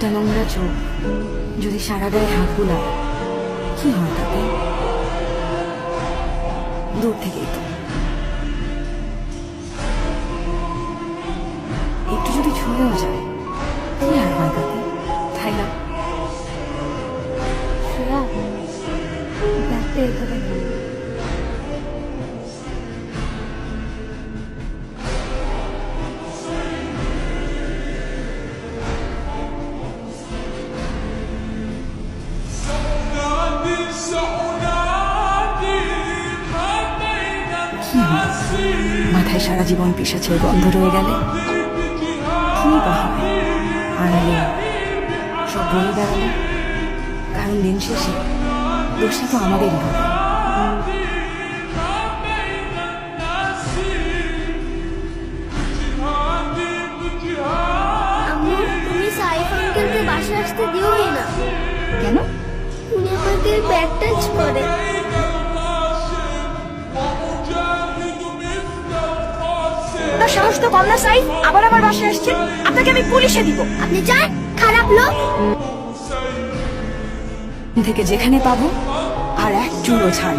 একটা নোংরা চোখ যদি সারা গায়ে হাত বুলায় কি হয় তাতে? দূর থেকেই তো একটু যদি ছুঁয়েও যায় কি আর হয় তাতে, তাই না? শ্রেয়া, ব্যাগটা এভাবে না। কি হয় মাথায় সারা জীবন পিসাচের গন্ধ রয়ে গেলে? কি বা হয় আনলে সব বলে বেড়ালে? কারণ দিন শেষে দোষটা তো আমাদেরই হবে। আম্মু, তুমি সাইফ আঙ্কেলকে বাসায় আসতে দিওই না। কেন? উনি আমাকে ব্যাগ টাচ করে। আপনার সাহস তো কম না সাইফ, আবার আমার বাসায় আসছে। আপনাকে আমি পুলিশে দিব। আপনি চান খারাপ লোক থেকে যেখানে পাবো আর এক চুলো ছাড়।